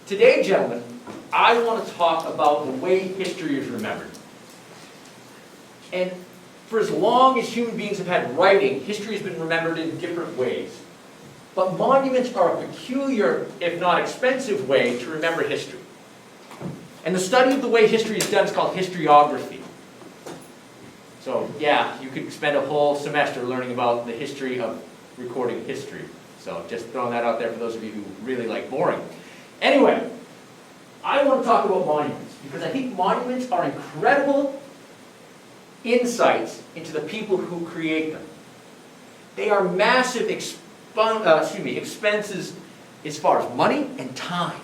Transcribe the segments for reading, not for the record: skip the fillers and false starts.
Today, gentlemen, I want to talk about the way history is remembered. And for as long as human beings have had writing, history has been remembered in different ways. But monuments are a peculiar, if not expensive, way to remember history. And the study of the way history is done is called historiography. So yeah, you could spend a whole semester learning about the history of recording history. So just throwing that out there for those of you who really like boring. Anyway, I want to talk about monuments because I think monuments are incredible insights into the people who create them. They are massive expenses as far as money and time.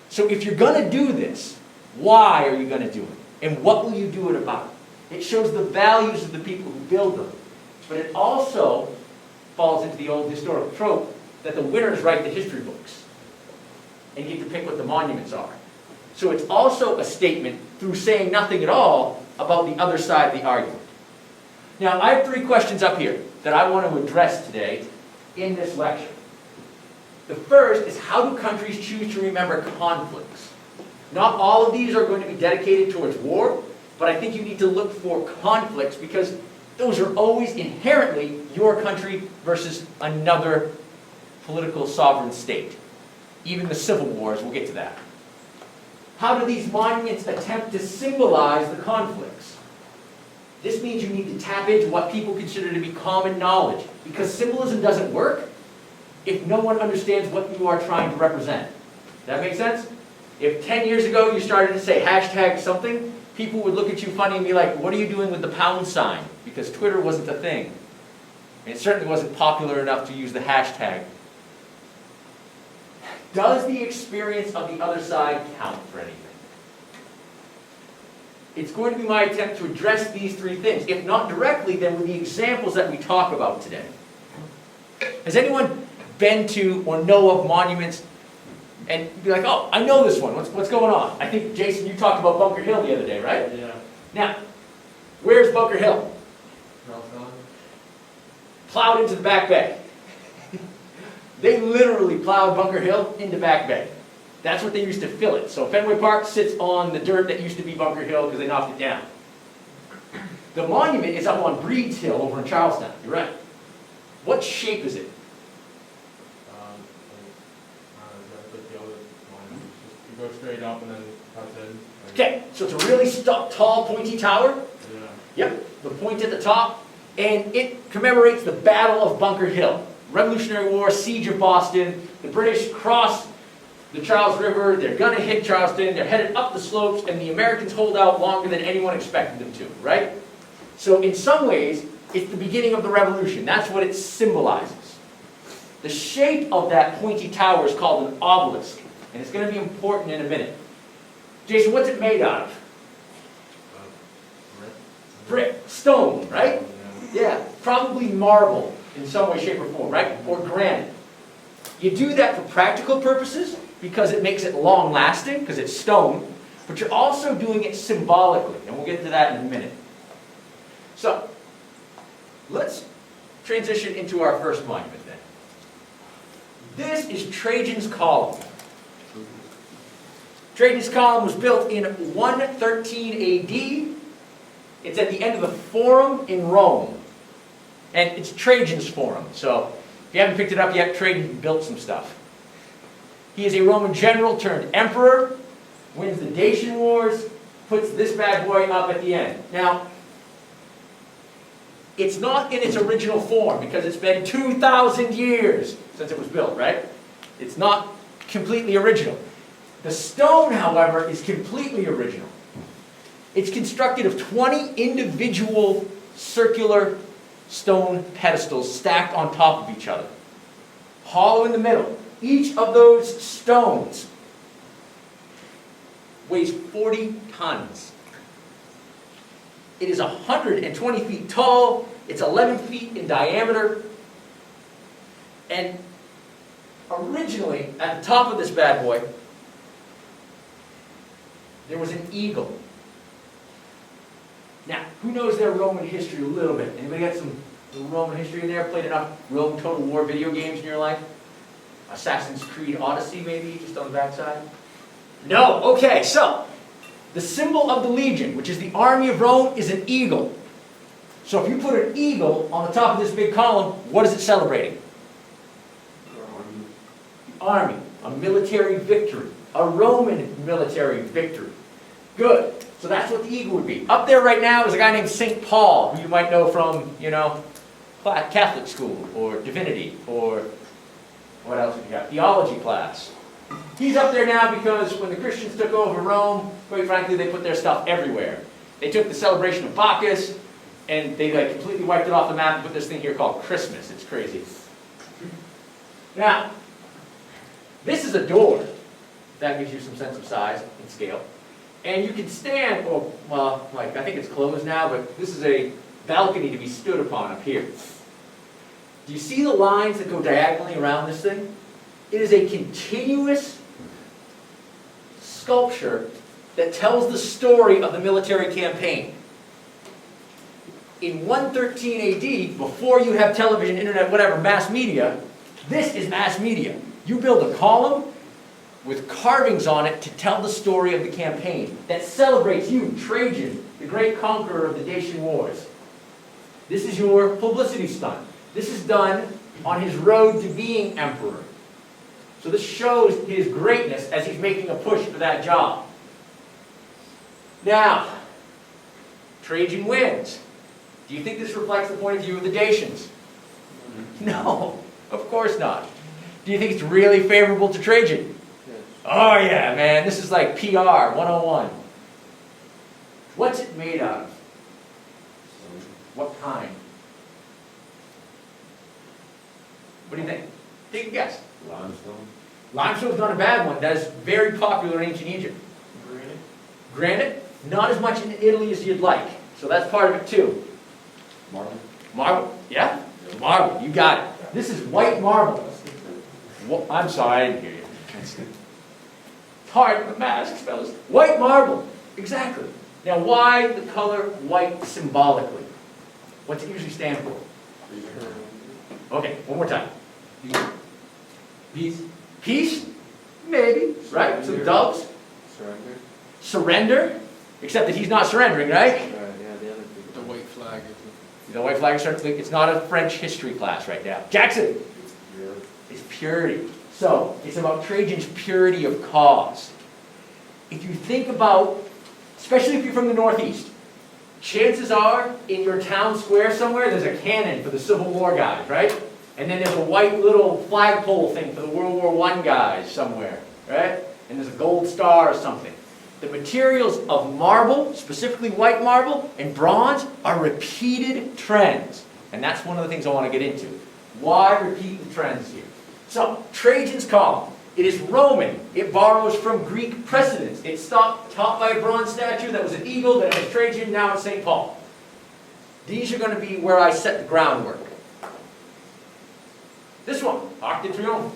So if you're going to do this, why are you going to do it? And what will you do it about? It shows the values of the people who build them. But it also falls into the old historical trope that the winners write the history books. And you get to pick what the monuments are. So it's also a statement through saying nothing at all about the other side of the argument. Now, I have 3 questions up here that I want to address today in this lecture. The first is, how do countries choose to remember conflicts? Not all of these are going to be dedicated towards war, but I think you need to look for conflicts because those are always inherently your country versus another political sovereign state. Even the civil wars, we'll get to that. How do these monuments attempt to symbolize the conflicts? This means you need to tap into what people consider to be common knowledge, because symbolism doesn't work if no one understands what you are trying to represent. Does that make sense? If 10 years ago you started to say hashtag something, people would look at you funny and be like, what are you doing with the pound sign? Because Twitter wasn't a thing. And it certainly wasn't popular enough to use the hashtag. Does the experience of the other side count for anything? It's going to be my attempt to address these 3 things. If not directly, then with the examples that we talk about today. Has anyone been to or know of monuments and be like, oh, I know this one. What's going on? I think, Jason, you talked about Bunker Hill the other day, right? Yeah. Now, where's Bunker Hill? Plowed into the Back Bay. They literally plowed Bunker Hill into Back Bay. That's what they used to fill it. So Fenway Park sits on the dirt that used to be Bunker Hill because they knocked it down. The monument is up on Breeds Hill over in Charlestown. You're right. What shape is it? You go straight up and then cuts in. Okay, so it's a really tall, pointy tower. Yeah. Yep, the point at the top. And it commemorates the Battle of Bunker Hill. Revolutionary War, Siege of Boston. The British cross the Charles River. They're going to hit Charleston. They're headed up the slopes, and the Americans hold out longer than anyone expected them to, right? So in some ways, it's the beginning of the revolution. That's what it symbolizes. The shape of that pointy tower is called an obelisk, and it's going to be important in a minute. Jason, what's it made out of? Brick. Stone, right? Yeah, probably marble in some way, shape, or form, right? Or granite. You do that for practical purposes because it makes it long-lasting, because it's stone, but you're also doing it symbolically, and we'll get to that in a minute. So, let's transition into our first monument then. This is Trajan's Column. Trajan's Column was built in 113 AD. It's at the end of the Forum in Rome. And it's Trajan's Forum, so if you haven't picked it up yet, Trajan built some stuff. He is a Roman general turned emperor, wins the Dacian Wars, puts this bad boy up at the end. Now, it's not in its original form because it's been 2,000 years since it was built, right? It's not completely original. The stone, however, is completely original. It's constructed of 20 individual circular stone pedestals stacked on top of each other, hollow in the middle. Each of those stones weighs 40 tons. It is 120 feet tall, it's 11 feet in diameter, and originally, at the top of this bad boy, there was an eagle. Now, who knows their Roman history a little bit? Anybody got some Roman history in there? Played enough Roman Total War video games in your life? Assassin's Creed Odyssey, maybe, just on the backside? No, okay, so the symbol of the legion, which is the army of Rome, is an eagle. So if you put an eagle on the top of this big column, what is it celebrating? The army, a military victory, a Roman military victory. Good. So that's what the eagle would be. Up there right now is a guy named St. Paul, who you might know from, Catholic school, or divinity, or what else have you got? Theology class. He's up there now because when the Christians took over Rome, quite frankly, they put their stuff everywhere. They took the celebration of Bacchus, and they completely wiped it off the map and put this thing here called Christmas. It's crazy. Now, this is a door. That gives you some sense of size and scale. And you can stand, I think it's closed now, but this is a balcony to be stood upon up here. Do you see the lines that go diagonally around this thing? It is a continuous sculpture that tells the story of the military campaign. In 113 AD, before you have television, internet, whatever, mass media, this is mass media. You build a column with carvings on it to tell the story of the campaign that celebrates you, Trajan, the great conqueror of the Dacian Wars. This is your publicity stunt. This is done on his road to being emperor. So this shows his greatness as he's making a push for that job. Now, Trajan wins. Do you think this reflects the point of view of the Dacians? No, of course not. Do you think it's really favorable to Trajan? Oh yeah, man, this is like PR 101. What's it made out of? What kind? What do you think? Take a guess. Limestone. Limestone's not a bad one. That is very popular in ancient Egypt. Granite. Granite, not as much in Italy as you'd like. So that's part of it too. Marble. Marble, yeah? Marble, you got it. This is white marble. I'm sorry, I didn't hear you. It's hard with masks, fellas. White marble, exactly. Now why the color white symbolically? What's it usually stand for? Okay, one more time. Peace. Peace? Maybe, right? So doves. Surrender. Surrender, except that he's not surrendering, right? Yeah, the other people. The white flag is. The white flag is certainly, it's not a French history class right now. Jackson! It's pure. It's purity. So, it's about Trajan's purity of cause. If you think about, especially if you're from the Northeast, chances are, in your town square somewhere, there's a cannon for the Civil War guys, right? And then there's a white little flagpole thing for the World War I guys somewhere, right? And there's a gold star or something. The materials of marble, specifically white marble, and bronze, are repeated trends. And that's one of the things I want to get into. Why repeat the trends here? So, Trajan's column. It is Roman. It borrows from Greek precedents. It's topped by a bronze statue that was an eagle, then it was Trajan, now it's St. Paul. These are going to be where I set the groundwork. This one, Arc de Triomphe.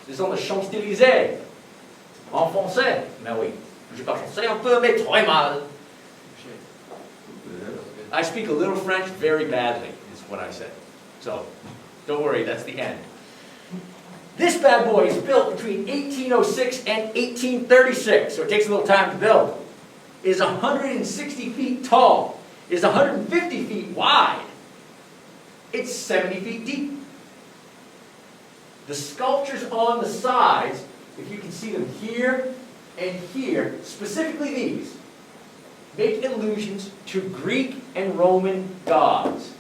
This is on the Champs-Élysées. En français. Mais oui. Je parle français un peu, mais très mal. I speak a little French very badly, is what I said. So, don't worry, that's the end. This bad boy is built between 1806 and 1836, so it takes a little time to build. It is 160 feet tall. It is 150 feet wide. It's 70 feet deep. The sculptures on the sides, if you can see them here and here, specifically these, make allusions to Greek and Roman gods.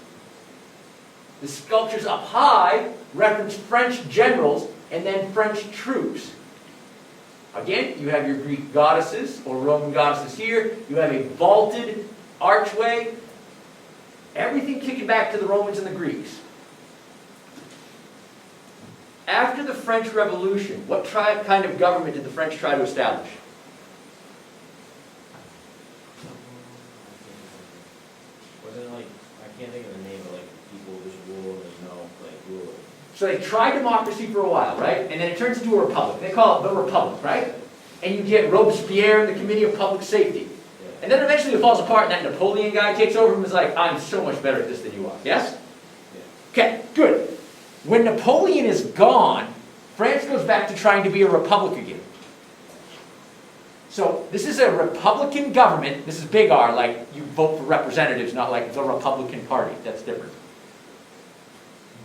The sculptures up high reference French generals and then French troops. Again, you have your Greek goddesses or Roman goddesses here. You have a vaulted archway. Everything kicking back to the Romans and the Greeks. After the French Revolution, what kind of government did the French try to establish? Wasn't it like, I can't think of the name, but like people just rule and there's no ruler. So they tried democracy for a while, right? And then it turns into a republic. They call it the Republic, right? And you get Robespierre and the Committee of Public Safety. Yeah. And then eventually it falls apart and that Napoleon guy takes over and is like, I'm so much better at this than you are. Yes? Yeah. Okay, good. When Napoleon is gone, France goes back to trying to be a republic again. So this is a Republican government. This is big R, like you vote for representatives, not like the Republican Party. That's different.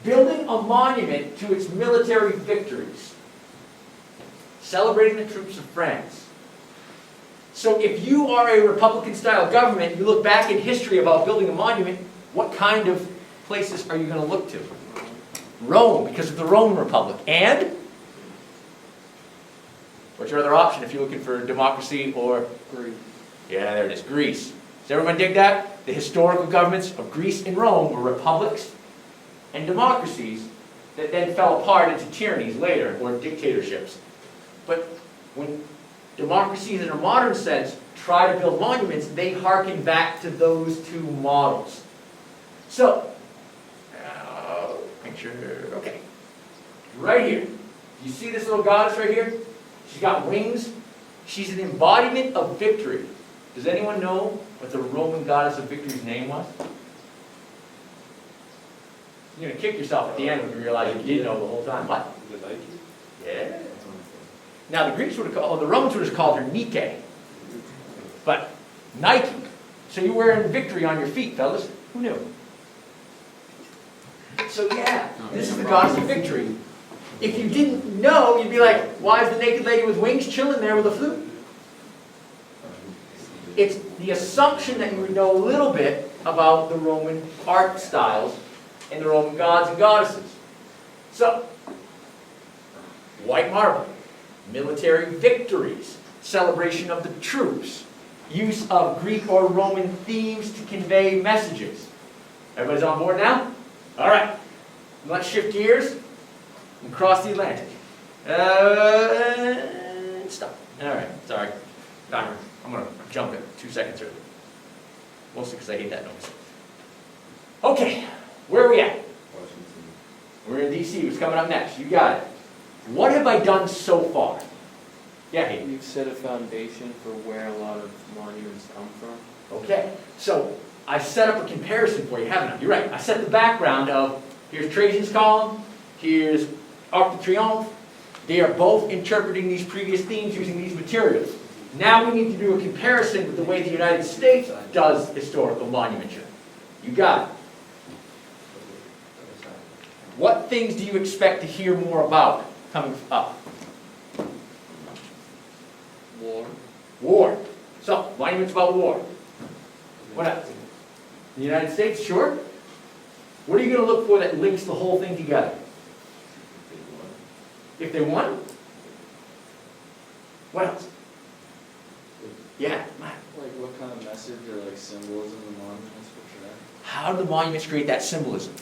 Building a monument to its military victories. Celebrating the troops of France. So if you are a Republican-style government, you look back in history about building a monument, what kind of places are you going to look to? Rome, because of the Roman Republic. And what's your other option if you're looking for democracy or... Greece. Yeah, there it is, Greece. Does everyone dig that? The historical governments of Greece and Rome were republics and democracies that then fell apart into tyrannies later, or dictatorships. But when democracies in a modern sense try to build monuments, they harken back to those two models. So, make sure, okay. Right here. You see this little goddess right here? She's got wings. She's an embodiment of victory. Does anyone know what the Roman goddess of victory's name was? You're going to kick yourself at the end when you realize you did know the whole time. What? Is it Nike? Yeah. Now the Greeks would have called, the Romans would have called her Nike. But Nike. So you're wearing victory on your feet, fellas. Who knew? So yeah, this is the goddess of victory. If you didn't know, you'd be like, why is the naked lady with wings chilling there with a flute? It's the assumption that you would know a little bit about the Roman art styles and the Roman gods and goddesses. So, white marble, military victories, celebration of the troops, use of Greek or Roman themes to convey messages. Everybody's on board now? All right. Let's shift gears and cross the Atlantic. Stop. All right. Sorry. Timer. I'm going to jump it 2 seconds early. Mostly because I hate that noise. Okay. Where are we at? Washington. We're in D.C. What's coming up next? You got it. What have I done so far? Yeah, Hayden. You've set a foundation for where a lot of monuments come from. Okay. So I set up a comparison for you, haven't I? You're right. I set the background of, here's Trajan's column, here's Arc de Triomphe. They are both interpreting these previous themes using these materials. Now we need to do a comparison with the way the United States does historical monumenture. You got it. What things do you expect to hear more about coming up? War. War. So, monuments about war. What else? The United States, sure. What are you going to look for that links the whole thing together? If they won? What else? Yeah, Matt. Like what kind of message or like symbolism the monuments portray? How do the monuments create that symbolism?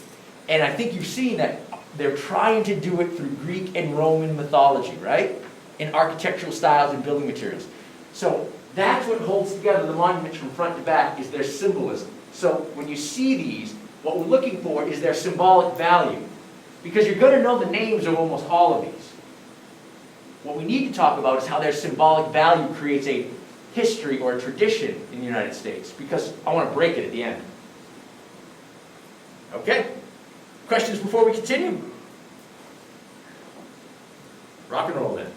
And I think you've seen that they're trying to do it through Greek and Roman mythology, right? In architectural styles and building materials. So that's what holds together the monuments from front to back, is their symbolism. So when you see these, what we're looking for is their symbolic value. Because you're going to know the names of almost all of these. What we need to talk about is how their symbolic value creates a history or a tradition in the United States. Because I want to break it at the end. Okay? Questions before we continue? Rock and roll then.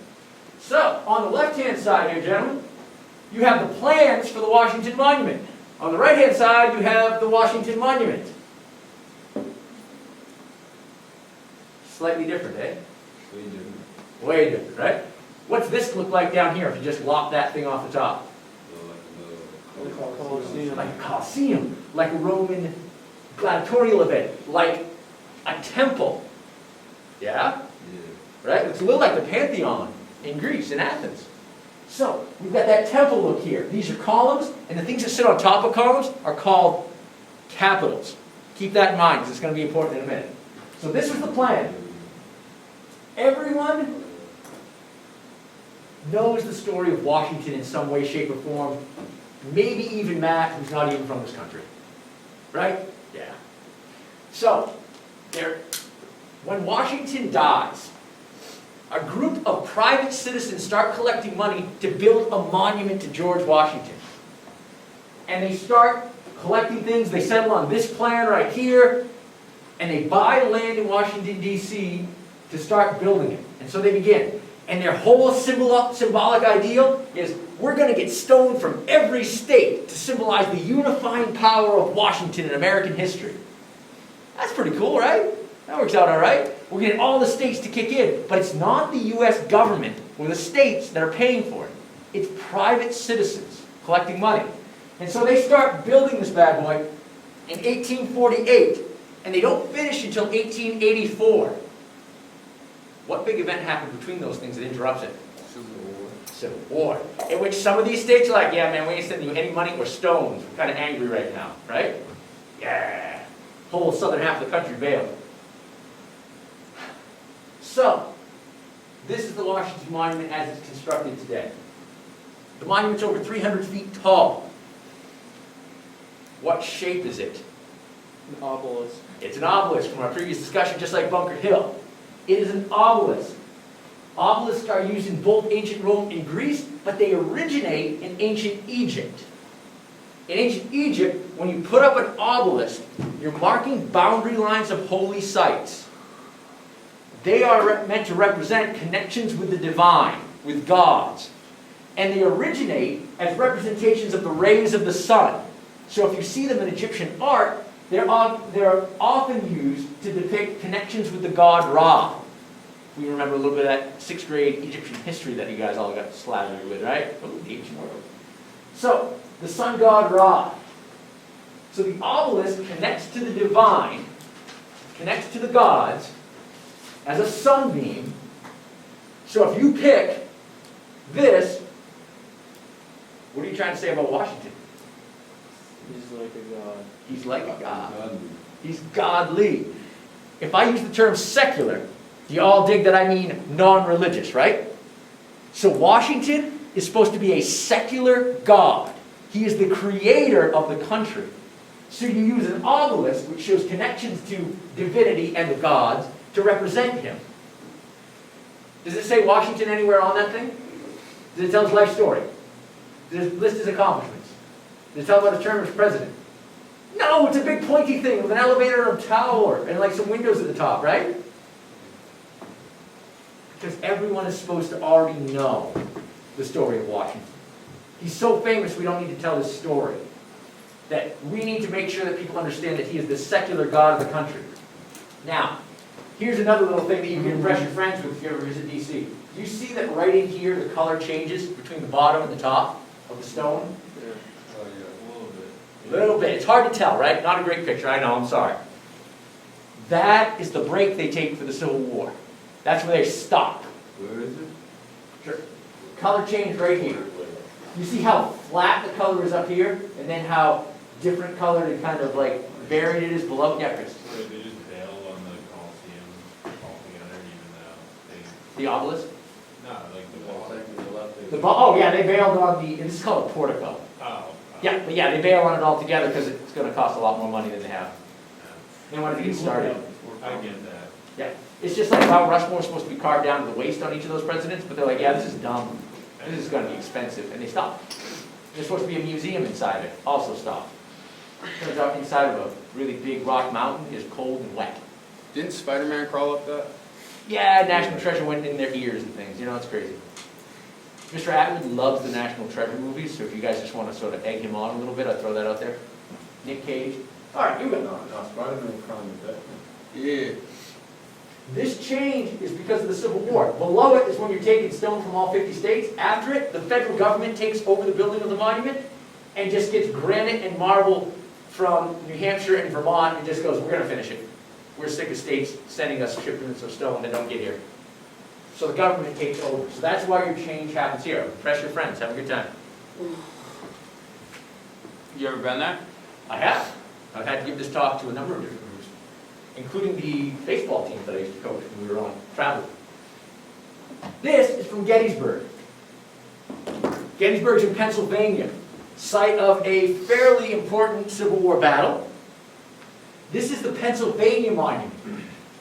So, on the left-hand side here, gentlemen, you have the plans for the Washington Monument. On the right-hand side, you have the Washington Monument. Slightly different, eh? Way different. Way different, right? What's this look like down here if you just lop that thing off the top? Like a Colosseum. Like a Colosseum, like a Roman gladiatorial event, like a temple. Yeah? Yeah. Right? It's a little like the Pantheon in Greece, in Athens. So, we've got that temple look here. These are columns, and the things that sit on top of columns are called capitals. Keep that in mind, because it's going to be important in a minute. So this was the plan. Everyone knows the story of Washington in some way, shape, or form. Maybe even Matt, who's not even from this country. Right? Yeah. So, when Washington dies, a group of private citizens start collecting money to build a monument to George Washington. And they start collecting things. They settle on this plan right here. And they buy land in Washington, D.C. to start building it. And so they begin. And their whole symbolic ideal is we're going to get stone from every state to symbolize the unifying power of Washington in American history. That's pretty cool, right? That works out all right. We're getting all the states to kick in, but it's not the U.S. government or the states that are paying for it. It's private citizens collecting money. And so they start building this bad boy in 1848, and they don't finish until 1884. What big event happened between those things that interrupts it? Civil War. In which some of these states are like, yeah, man, we ain't sending you any money or stones. We're kind of angry right now, right? Yeah. Whole southern half of the country bailed. So, this is the Washington Monument as it's constructed today. The monument's over 300 feet tall. What shape is it? An obelisk. It's an obelisk from our previous discussion, just like Bunker Hill. It is an obelisk. Obelisks are used in both ancient Rome and Greece, but they originate in ancient Egypt. In ancient Egypt, when you put up an obelisk, you're marking boundary lines of holy sites. They are meant to represent connections with the divine, with gods. And they originate as representations of the rays of the sun. So if you see them in Egyptian art, they're often used to depict connections with the god Ra. We remember a little bit of that 6th grade Egyptian history that you guys all got slathered with, right? Oh, the ancient world. So, the sun god Ra. So the obelisk connects to the divine, connects to the gods, as a sunbeam. So if you pick this, what are you trying to say about Washington? He's like a god. He's like a god. Godly. He's godly. If I use the term secular, you all dig that I mean non-religious, right? So Washington is supposed to be a secular god. He is the creator of the country. So you use an obelisk, which shows connections to divinity and the gods, to represent him. Does it say Washington anywhere on that thing? Does it tell his life story? Does it list his accomplishments? Does it tell about his term as president? No, it's a big pointy thing with an elevator and a tower and like some windows at the top, right? Because everyone is supposed to already know the story of Washington. He's so famous we don't need to tell his story. That we need to make sure that people understand that he is the secular god of the country. Now, here's another little thing that you can impress your friends with if you ever visit DC. You see that right in here the color changes between the bottom and the top of the stone? Yeah. Oh, yeah, a little bit. A little bit. It's hard to tell, right? Not a great picture, I know, I'm sorry. That is the break they take for the Civil War. That's where they stop. Where is it? Sure. Color change right here. You see how flat the color is up here, and then how different colored and kind of like buried it is below? Yeah, Chris. Wait, they just bailed on the Coliseum altogether, even though The obelisk? they, no, like the wall. Second to the left. Oh yeah, they bailed on the, this is called a portico. Oh. Yeah, but yeah, they bail on it altogether because it's going to cost a lot more money than they have. They wanted to get started. I get that. Yeah, it's just like Mount Rushmore is supposed to be carved down to the waist on each of those presidents, but they're like, yeah, this is dumb. This is going to be expensive, and they stopped. There's supposed to be a museum inside of it, also stopped. Turns out inside of a really big rock mountain is cold and wet. Didn't Spider-Man crawl up that? Yeah, National Treasure went in their ears and things, you know, it's crazy. Mr. Atwood loves the National Treasure movies, so if you guys just want to sort of egg him on a little bit, I'll throw that out there. Nick Cage. All right, you go. No, Spider-Man crawling with that. Yeah. This change is because of the Civil War. Below it is when you're taking stone from all 50 states. After it, the federal government takes over the building of the monument and just gets granite and marble from New Hampshire and Vermont and just goes, we're going to finish it. We're sick of states sending us shipments of stone that don't get here. So the government takes over. So that's why your change happens here. Impress your friends. Have a good time. You ever been there? I have. I've had to give this talk to a number of different groups, including the baseball teams that I used to coach when we were on travel. This is from Gettysburg. Gettysburg's in Pennsylvania, site of a fairly important Civil War battle. This is the Pennsylvania Monument.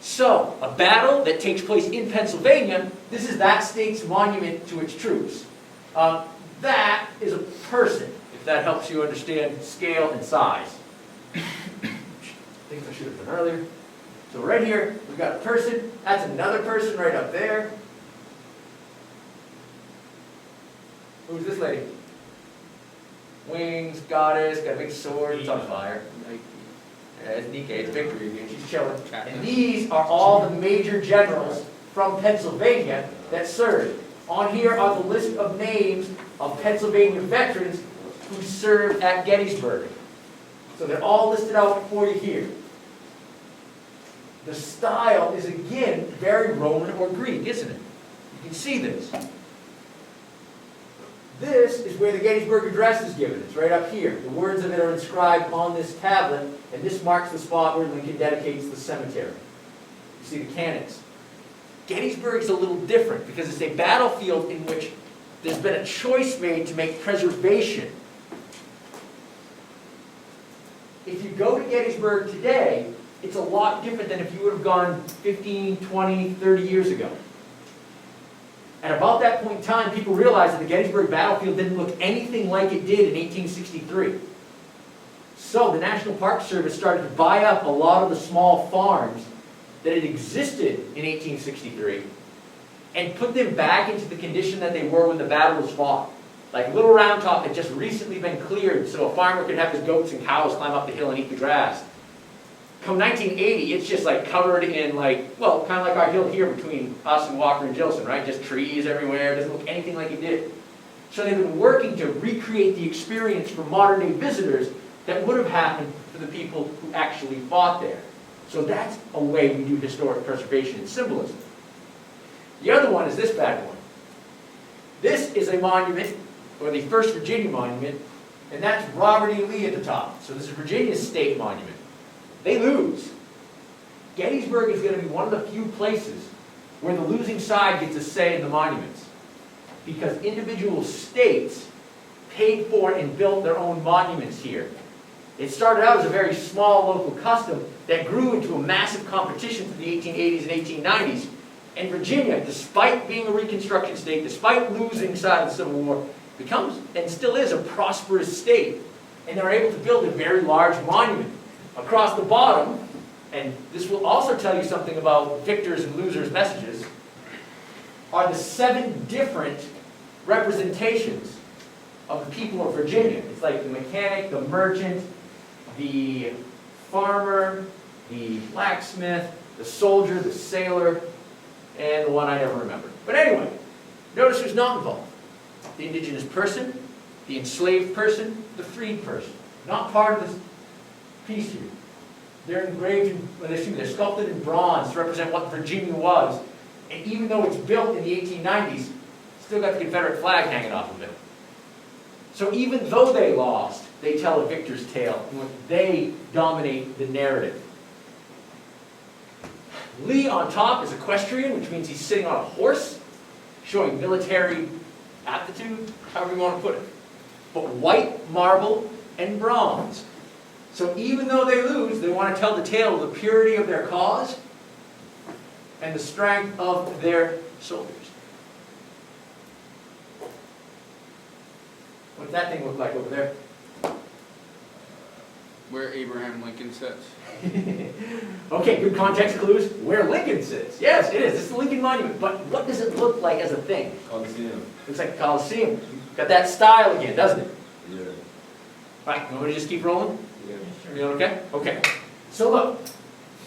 So, a battle that takes place in Pennsylvania, this is that state's monument to its troops. That is a person, if that helps you understand scale and size. Things I should have done earlier. So right here, we've got a person. That's another person right up there. Who's this lady? Wings, goddess, got a big sword, it's on fire. Yeah, it's Nike, it's victory, dude. She's chilling. And these are all the major generals from Pennsylvania that served. On here are the list of names of Pennsylvania veterans who served at Gettysburg. So they're all listed out for you here. The style is again very Roman or Greek, isn't it? You can see this. This is where the Gettysburg Address is given. It's right up here. The words of it are inscribed on this tablet, and this marks the spot where Lincoln dedicates the cemetery. You see the cannons. Gettysburg is a little different because it's a battlefield in which there's been a choice made to make preservation. If you go to Gettysburg today, it's a lot different than if you would have gone 15, 20, 30 years ago. At about that point in time, people realized that the Gettysburg battlefield didn't look anything like it did in 1863. So the National Park Service started to buy up a lot of the small farms that had existed in 1863 and put them back into the condition that they were when the battle was fought. Like Little Round Top had just recently been cleared so a farmer could have his goats and cows climb up the hill and eat the grass. Come 1980, it's just like covered in like, well, kind of like our hill here between us and Walker and Gilson, right? Just trees everywhere, it doesn't look anything like it did. So they've been working to recreate the experience for modern day visitors that would have happened for the people who actually fought there. So that's a way we do historic preservation and symbolism. The other one is this bad one. This is a monument, or the First Virginia Monument, and that's Robert E. Lee at the top. So this is Virginia's state monument. They lose. Gettysburg is going to be one of the few places where the losing side gets a say in the monuments, because individual states paid for and built their own monuments here. It started out as a very small local custom that grew into a massive competition for the 1880s and 1890s. And Virginia, despite being a Reconstruction state, despite losing side of the Civil War, becomes and still is a prosperous state. And they're able to build a very large monument. Across the bottom, and this will also tell you something about victors' and losers' messages, are the 7 different representations of the people of Virginia. It's like the mechanic, the merchant, the farmer, the blacksmith, the soldier, the sailor, and the one I never remember. But anyway, notice who's not involved. The indigenous person, the enslaved person, the freed person. Not part of this piece here. They're engraved, they're sculpted in bronze to represent what Virginia was. And even though it's built in the 1890s, still got the Confederate flag hanging off of it. So even though they lost, they tell a victor's tale, and they dominate the narrative. Lee on top is equestrian, which means he's sitting on a horse, showing military aptitude, however you want to put it. But white, marble, and bronze. So even though they lose, they want to tell the tale of the purity of their cause and the strength of their soldiers. What's that thing look like over there? Where Abraham Lincoln sits. Okay, good context clues. Where Lincoln sits. Yes, it is. It's the Lincoln Monument. But what does it look like as a thing? Coliseum. Looks like a Coliseum. Got that style again, doesn't it? Yeah. Right, you want me to just keep rolling? Yeah. You doing okay? Okay. So look,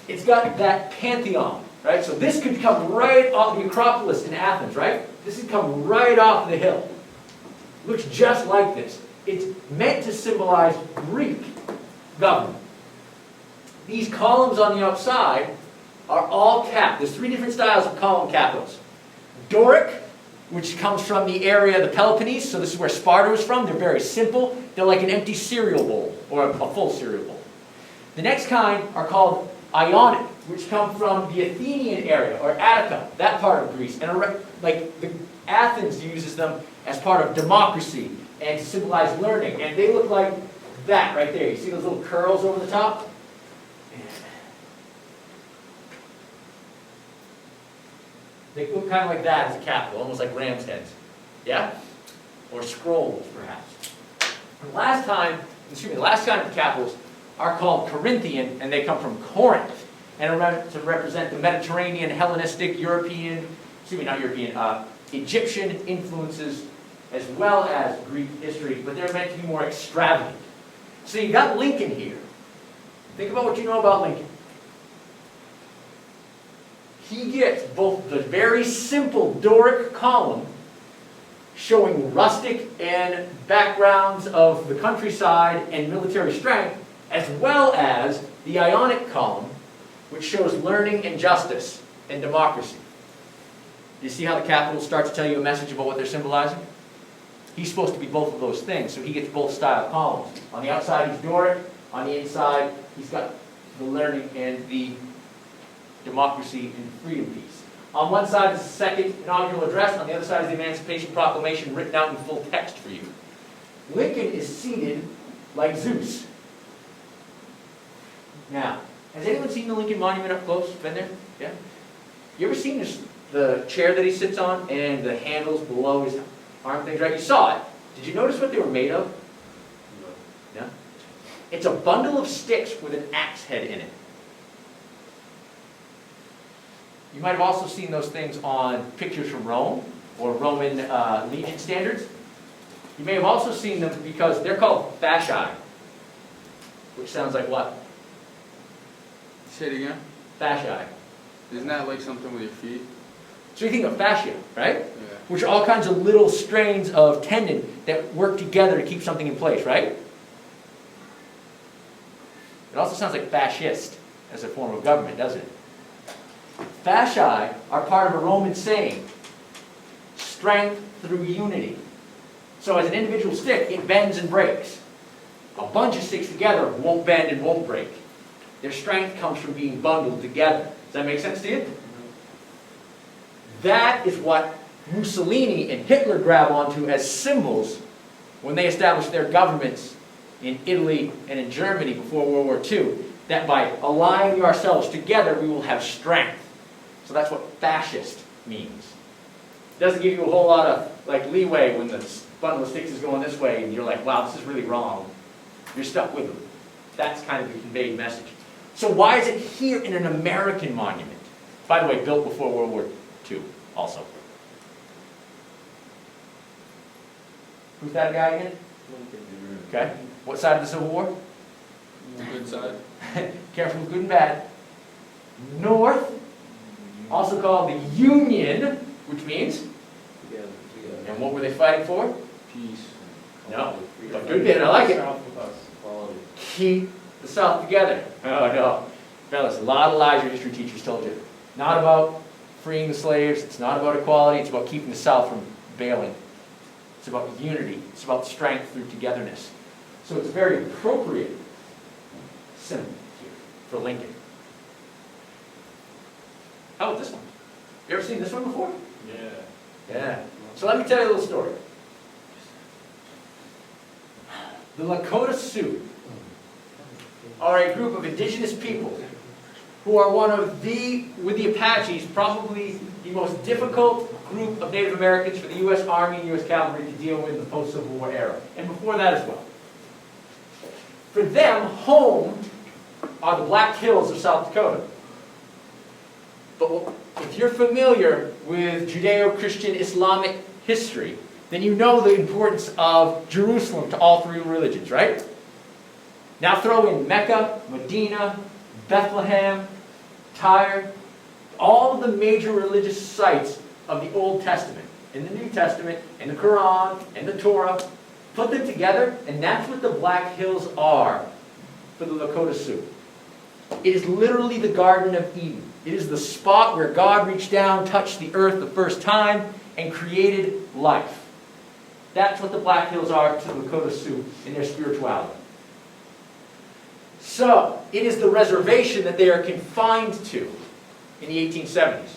it's got that Pantheon, right? So this could come right off the Acropolis in Athens, right? This could come right off the hill. Looks just like this. It's meant to symbolize Greek government. These columns on the outside are all capped. There's 3 different styles of column capitals. Doric, which comes from the area of the Peloponnese, so this is where Sparta was from. They're very simple. They're like an empty cereal bowl, or a full cereal bowl. The next kind are called Ionic, which come from the Athenian area, or Attica, that part of Greece. And Athens uses them as part of democracy and to symbolize learning. And they look like that right there. You see those little curls over the top? They look kind of like that as a capital, almost like ram's heads. Yeah? Or scrolls, perhaps. And the last kind of capitals are called Corinthian, and they come from Corinth, and to represent the Mediterranean, Hellenistic, Egyptian influences as well as Greek history, but they're meant to be more extravagant. So you got Lincoln here. Think about what you know about Lincoln. He gets both the very simple Doric column showing rustic and backgrounds of the countryside and military strength, as well as the Ionic column, which shows learning and justice and democracy. You see how the capitals start to tell you a message about what they're symbolizing? He's supposed to be both of those things, so he gets both style columns. On the outside, he's Doric. On the inside, he's got the learning and the democracy and freedom piece. On one side is the second inaugural address. On the other side is the Emancipation Proclamation written out in full text for you. Lincoln is seated like Zeus. Now, has anyone seen the Lincoln Monument up close? Been there? Yeah? You ever seen the chair that he sits on and the handles below his arm things, right? You saw it. Did you notice what they were made of? No? It's a bundle of sticks with an axe head in it. You might have also seen those things on pictures from Rome or Roman legion standards. You may have also seen them because they're called fasci, which sounds like what? Say it again. Fasci. Isn't that like something with your feet? So you think of fascia, right? Yeah. Which are all kinds of little strains of tendon that work together to keep something in place, right? It also sounds like fascist as a form of government, doesn't it? Fasci are part of a Roman saying, strength through unity. So as an individual stick, it bends and breaks. A bunch of sticks together won't bend and won't break. Their strength comes from being bundled together. Does that make sense to you? That is what Mussolini and Hitler grab onto as symbols when they establish their governments in Italy and in Germany before World War II. That by aligning ourselves together, we will have strength. So that's what fascist means. It doesn't give you a whole lot of leeway when the bundle of sticks is going this way and you're like, wow, this is really wrong. You're stuck with them. That's kind of the conveyed message. So why is it here in an American monument? By the way, built before World War II also. Who's that guy again? Okay. What side of the Civil War? Good side. Careful with good and bad. North, also called the Union, which means, Together. and what were they fighting for? Peace. No, but good bit, I like it. South with us. Quality. Keep the South together. Oh no. Fellas, a lot of lies your history teachers told you. Not about freeing the slaves, it's not about equality, it's about keeping the South from bailing. It's about unity, it's about strength through togetherness. So it's a very appropriate symbol here for Lincoln. How about this one? You ever seen this one before? Yeah. Yeah. So let me tell you a little story. The Lakota Sioux are a group of indigenous people who are one of with the Apaches, probably the most difficult group of Native Americans for the U.S. Army and U.S. Cavalry to deal with in the post-Civil War era, and before that as well. For them, home are the Black Hills of South Dakota. But if you're familiar with Judeo-Christian Islamic history, then you know the importance of Jerusalem to all three religions, right? Now throw in Mecca, Medina, Bethlehem, Tyre, all of the major religious sites of the Old Testament, in the New Testament, in the Quran, in the Torah. Put them together, and that's what the Black Hills are for the Lakota Sioux. It is literally the Garden of Eden. It is the spot where God reached down, touched the earth the first time, and created life. That's what the Black Hills are to the Lakota Sioux in their spirituality. So, it is the reservation that they are confined to in the 1870s.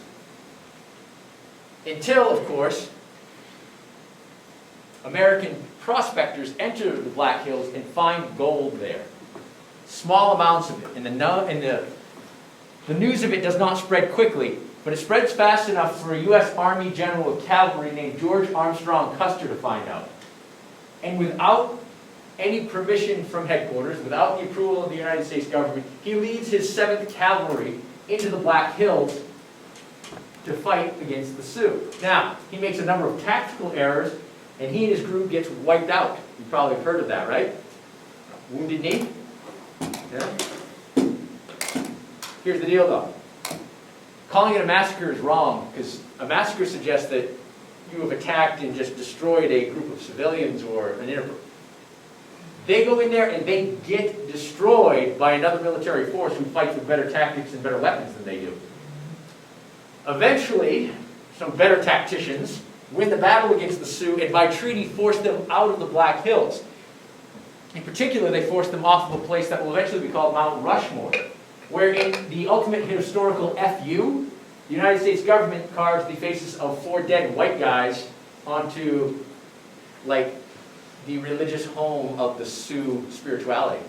Until, of course, American prospectors enter the Black Hills and find gold there. Small amounts of it. And the news of it does not spread quickly, but it spreads fast enough for a U.S. Army general of cavalry named George Armstrong Custer to find out. And without any permission from headquarters, without the approval of the United States government, he leads his 7th Cavalry into the Black Hills to fight against the Sioux. Now, he makes a number of tactical errors, and he and his group gets wiped out. You probably have heard of that, right? Wounded Knee? Yeah? Here's the deal though. Calling it a massacre is wrong, because a massacre suggests that you have attacked and just destroyed a group of civilians or an They go in there and they get destroyed by another military force who fights with better tactics and better weapons than they do. Eventually, some better tacticians win the battle against the Sioux and by treaty force them out of the Black Hills. In particular, they forced them off of a place that will eventually be called Mount Rushmore, where in the ultimate historical FU, the United States government carves the faces of 4 dead white guys onto, like, the religious home of the Sioux spirituality.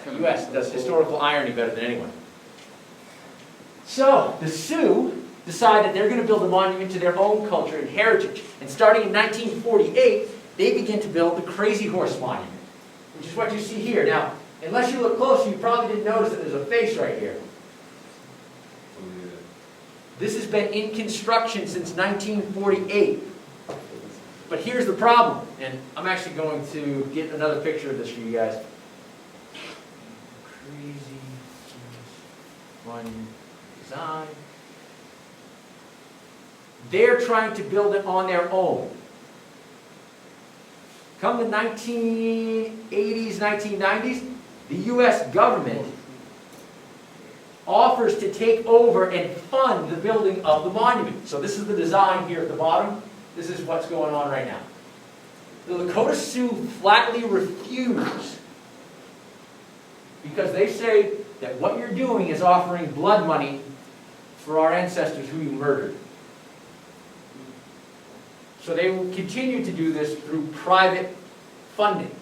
The U.S. does historical irony better than anyone. So, the Sioux decide that they're going to build a monument to their own culture and heritage. And starting in 1948, they begin to build the Crazy Horse Monument, which is what you see here. Now, unless you look close, you probably didn't notice that there's a face right here. This has been in construction since 1948. But here's the problem, and I'm actually going to get another picture of this for you guys. Crazy Monument design. They're trying to build it on their own. Come the 1980s, 1990s, the U.S. government offers to take over and fund the building of the monument. So this is the design here at the bottom. This is what's going on right now. The Lakota Sioux flatly refuse because they say that what you're doing is offering blood money for our ancestors who you murdered. So they will continue to do this through private funding.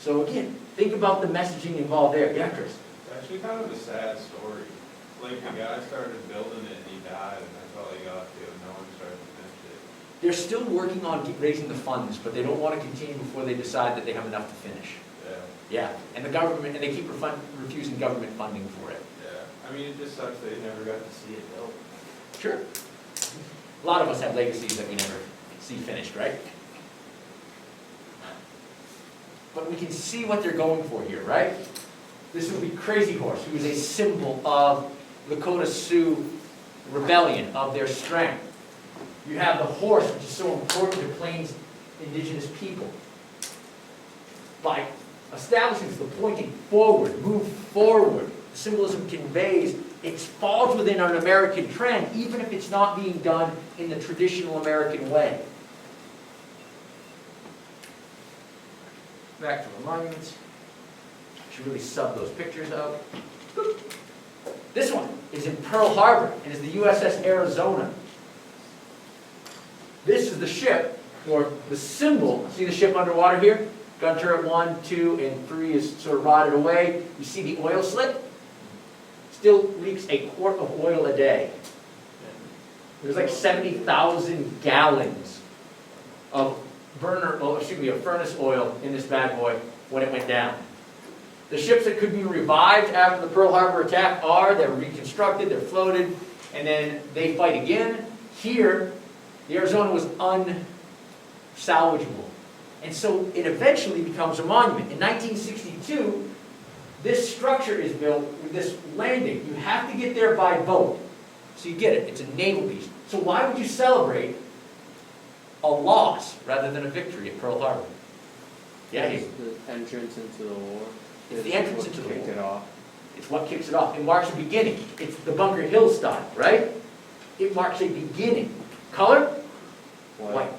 So again, think about the messaging involved there. Yeah, Chris? It's actually kind of a sad story. Like, the guy started building it and he died, and that's all he got to, and no one started to finish it. They're still working on raising the funds, but they don't want to continue before they decide that they have enough to finish. Yeah, Yeah, and the government, and they keep refusing government funding for it. yeah. I mean, it just sucks that he never got to see it built. Sure. A lot of us have legacies that we never see finished, right? But we can see what they're going for here, right? This would be Crazy Horse, who is a symbol of Lakota Sioux rebellion, of their strength. You have the horse, which is so important to Plains indigenous people. By establishing the pointing forward, move forward, the symbolism conveys it falls within an American trend, even if it's not being done in the traditional American way. Back to the monuments. Should really sub those pictures out. This one is in Pearl Harbor and is the USS Arizona. This is the ship, or the symbol. See the ship underwater here? Gun turret 1, 2, and 3 is sort of rotted away. You see the oil slick? Still leaks a quart of oil a day. There's like 70,000 gallons of furnace oil in this bad boy when it went down. The ships that could be revived after the Pearl Harbor attack they're reconstructed, they're floated, and then they fight again. Here, the Arizona was unsalvageable. And so it eventually becomes a monument. In 1962, this structure is built with this landing. You have to get there by boat. So you get it, it's a naval piece. So why would you celebrate a loss rather than a victory at Pearl Harbor? Yeah, It's the entrance into the war. It's the entrance into the Kicked war. it off. It's what kicks it off. It marks a beginning. It's the Bunker Hill style, right? It marks a beginning. Color? White.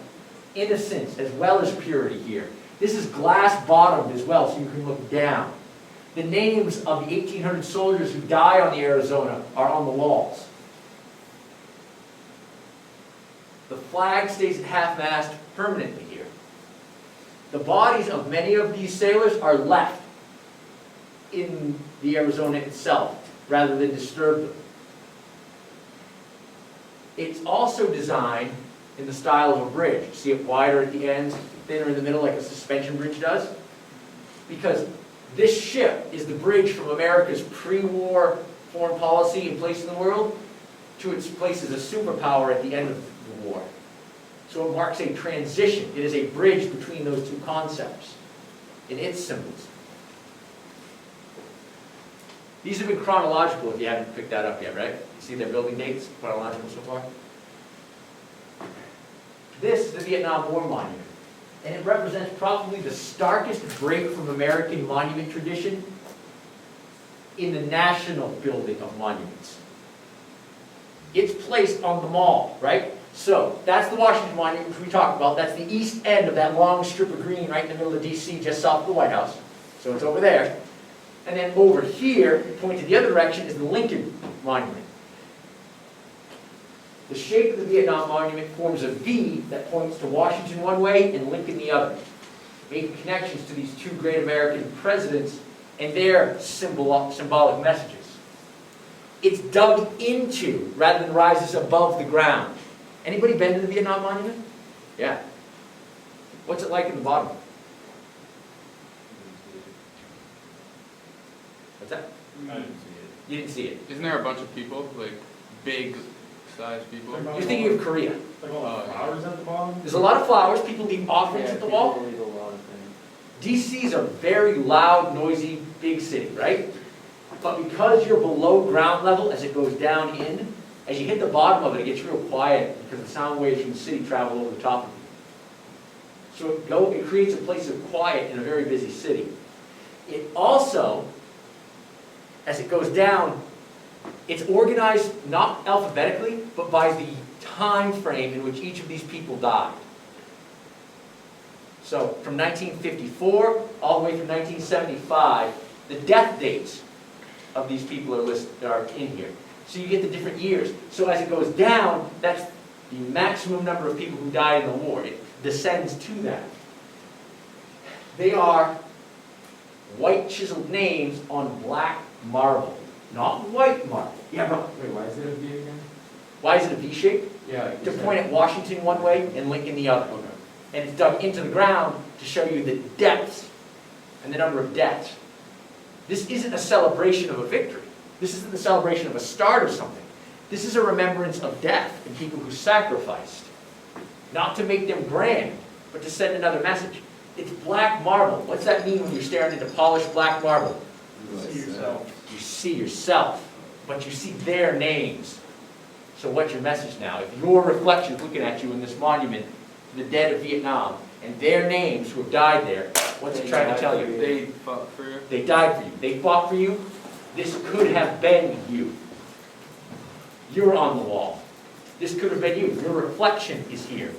Innocence as well as purity here. This is glass bottomed as well, so you can look down. The names of the 1,800 soldiers who die on the Arizona are on the walls. The flag stays at half-mast permanently here. The bodies of many of these sailors are left in the Arizona itself, rather than disturb them. It's also designed in the style of a bridge. See it wider at the ends, thinner in the middle like a suspension bridge does? Because this ship is the bridge from America's pre-war foreign policy in place in the world to its place as a superpower at the end of the war. So it marks a transition. It is a bridge between those two concepts in its symbols. These have been chronological if you haven't picked that up yet, right? You see their building dates, chronological so far? This is the Vietnam War Monument, and it represents probably the starkest break from American monument tradition in the national building of monuments. It's placed on the mall, right? So, that's the Washington Monument, which we talked about. That's the east end of that long strip of green right in the middle of DC, just south of the White House. So it's over there. And then over here, pointing the other direction, is the Lincoln Monument. The shape of the Vietnam Monument forms a V that points to Washington one way and Lincoln the other, making connections to these two great American presidents and their symbolic messages. It's dug into rather than rises above the ground. Anybody been to the Vietnam Monument? Yeah. What's it like in the bottom? What's that? I didn't see it. You didn't see it. Isn't there a bunch of people, like big sized people? You're thinking of Korea. Like all the flowers at the bottom? There's a lot of flowers. People leave offerings at the wall. People leave a lot of things. DC is a very loud, noisy, big city, right? But because you're below ground level as it goes down in, as you hit the bottom of it, it gets real quiet because the sound waves from the city travel over the top of you. So it creates a place of quiet in a very busy city. It also, as it goes down, it's organized not alphabetically, but by the time frame in which each of these people died. So from 1954 all the way through 1975, the death dates of these people are in here. So you get the different years. So as it goes down, that's the maximum number of people who died in the war. It descends to that. They are white chiseled names on black marble, not white marble. Yeah, bro. Wait, why is it a V again? Why is it a V shape? Yeah. To point at Washington one way and Lincoln the other. Okay. And it's dug into the ground to show you the depths and the number of deaths. This isn't a celebration of a victory. This isn't the celebration of a start of something. This is a remembrance of death and people who sacrificed. Not to make them grand, but to send another message. It's black marble. What's that mean when you're staring into polished black marble? See yourself. You see yourself, but you see their names. So what's your message now? If your reflection is looking at you in this monument to the dead of Vietnam, and their names who have died there, what's it trying to tell you? They fought for you. They died for you. They fought for you. This could have been you. You're on the wall. This could have been you. Your reflection is here.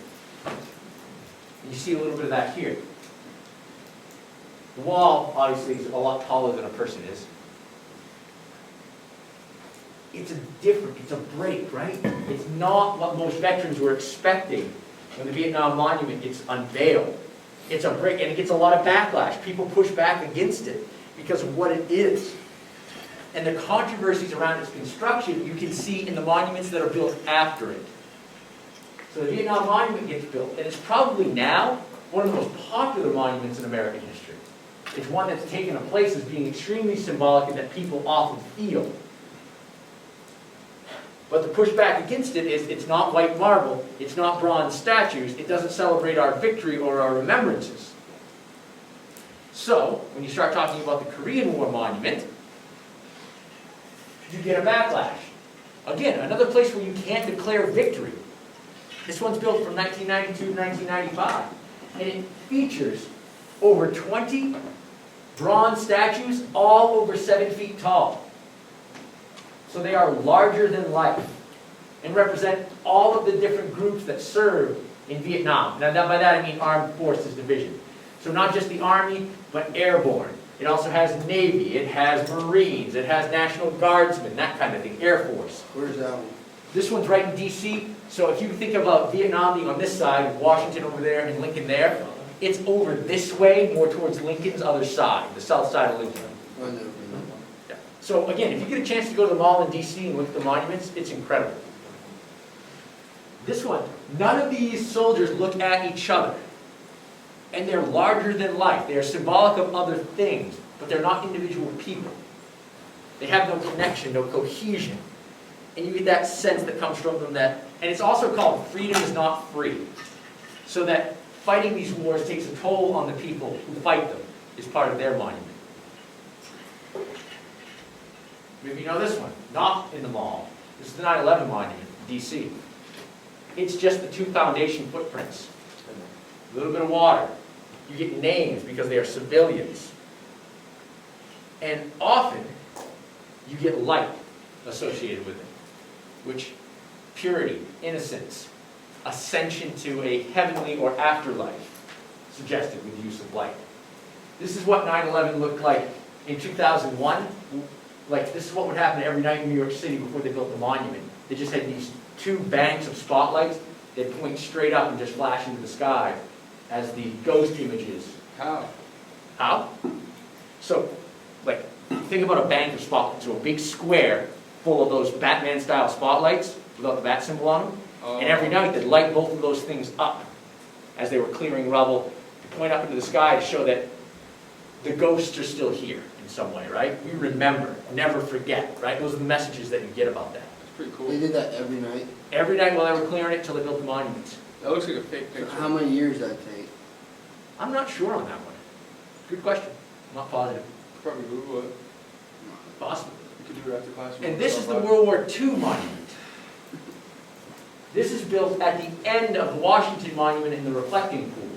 You see a little bit of that here. The wall, obviously, is a lot taller than a person is. It's a break, right? It's not what most veterans were expecting when the Vietnam Monument gets unveiled. It's a break, and it gets a lot of backlash. People push back against it because of what it is. And the controversies around its construction, you can see in the monuments that are built after it. So the Vietnam Monument gets built, and it's probably now one of the most popular monuments in American history. It's one that's taken a place as being extremely symbolic and that people often feel. But the pushback against it is it's not white marble, it's not bronze statues, it doesn't celebrate our victory or our remembrances. So, when you start talking about the Korean War Monument, you get a backlash. Again, another place where you can't declare victory. This one's built from 1992 to 1995, and it features over 20 bronze statues, all over 7 feet tall. So they are larger than life and represent all of the different groups that served in Vietnam. Now by that I mean Armed Forces Division. So not just the Army, but airborne. It also has Navy, it has Marines, it has National Guardsmen, that kind of thing, Air Force. Where's that one? This one's right in DC, so if you think about Vietnam being on this side, Washington over there, and Lincoln there, it's over this way, more towards Lincoln's other side, the south side of Lincoln. Yeah. So again, if you get a chance to go to the mall in DC and look at the monuments, it's incredible. This one, none of these soldiers look at each other. And they're larger than life. They are symbolic of other things, but they're not individual people. They have no connection, no cohesion. And you get that sense that comes from them and it's also called freedom is not free. so that fighting these wars takes a toll on the people who fight them is part of their monument. Maybe you know this one, not in the mall. This is the 9/11 monument in DC. It's just the two foundation footprints. A little bit of water. You get names because they are civilians. And often, you get light associated with it, which purity, innocence, ascension to a heavenly or afterlife suggested with the use of light. This is what 9/11 looked like in 2001. Like, this is what would happen every night in New York City before they built the monument. They just had these two banks of spotlights that point straight up and just flash into the sky as the ghost images. How? How? So, like, think about a bank of spotlights, so a big square full of those Batman-style spotlights without the bat symbol on them. And every night they'd light both of those things up as they were clearing rubble to point up into the sky to show that the ghosts are still here in some way, right? We remember, never forget, right? Those are the messages that you get about that. That's pretty cool. They did that every night. Every night while they were clearing it until they built the monuments. That looks like a fake So picture. how many years did that take? I'm not sure on that one. Good question. I'm not positive. Probably Google it. Possible. You could do it after class. And this is the World War II monument. This is built at the end of the Washington Monument in the reflecting pool.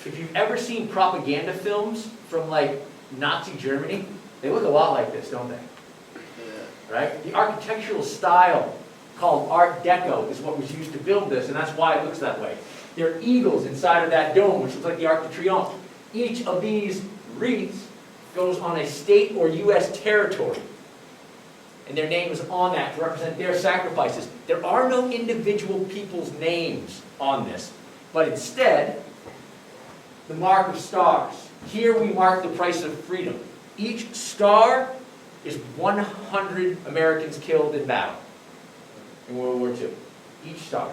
If you've ever seen propaganda films from like Nazi Germany, they look a lot like this, don't they? Yeah. Right? The architectural style called Art Deco is what was used to build this, and that's why it looks that way. There are eagles inside of that dome, which looks like the Arc de Triomphe. Each of these wreaths goes on a state or U.S. territory. And their name is on that to represent their sacrifices. There are no individual people's names on this, but instead, the mark of stars. Here we mark the price of freedom. Each star is 100 Americans killed in battle in World War II. Each star.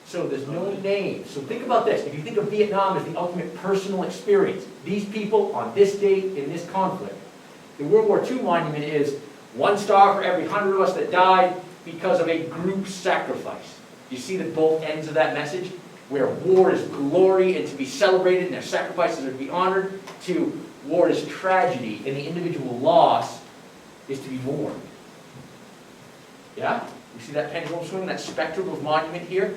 So there's no name. So think about this. If you think of Vietnam as the ultimate personal experience, these people on this date in this conflict, the World War II monument is one star for every 100 of us that died because of a group sacrifice. You see the both ends of that message? Where war is glory and to be celebrated and their sacrifices are to be honored, to war is tragedy and the individual loss is to be mourned. Yeah? You see that pendulum swing, that spectrum of monument here?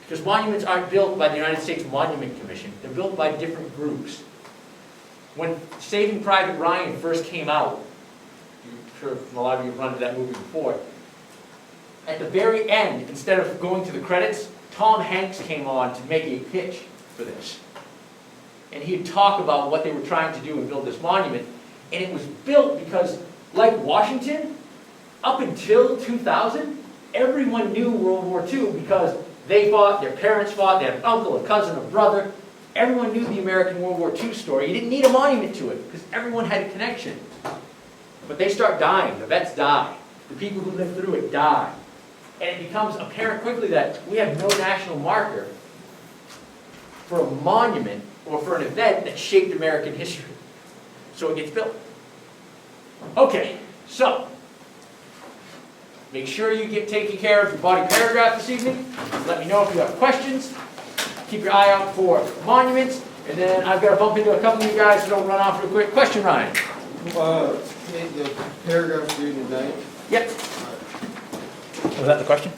Because monuments aren't built by the United States Monument Commission. They're built by different groups. When Saving Private Ryan first came out, I'm sure a lot of you have run to that movie before, at the very end, instead of going to the credits, Tom Hanks came on to make a pitch for this. And he'd talk about what they were trying to do and build this monument. And it was built because, like Washington, up until 2000, everyone knew World War II because they fought, their parents fought, they had an uncle, a cousin, a brother. Everyone knew the American World War II story. You didn't need a monument to it because everyone had a connection. But they start dying. The vets die. The people who lived through it die. And it becomes apparent quickly that we have no national marker for a monument or for an event that shaped American history. So it gets built. Okay, so make sure you get taking care of your body paragraph this evening. Let me know if you have questions. Keep your eye out for monuments. And then I've got to bump into a couple of you guys so don't run off real quick. Question, Ryan? The paragraph due tonight. Yep. Was that the question?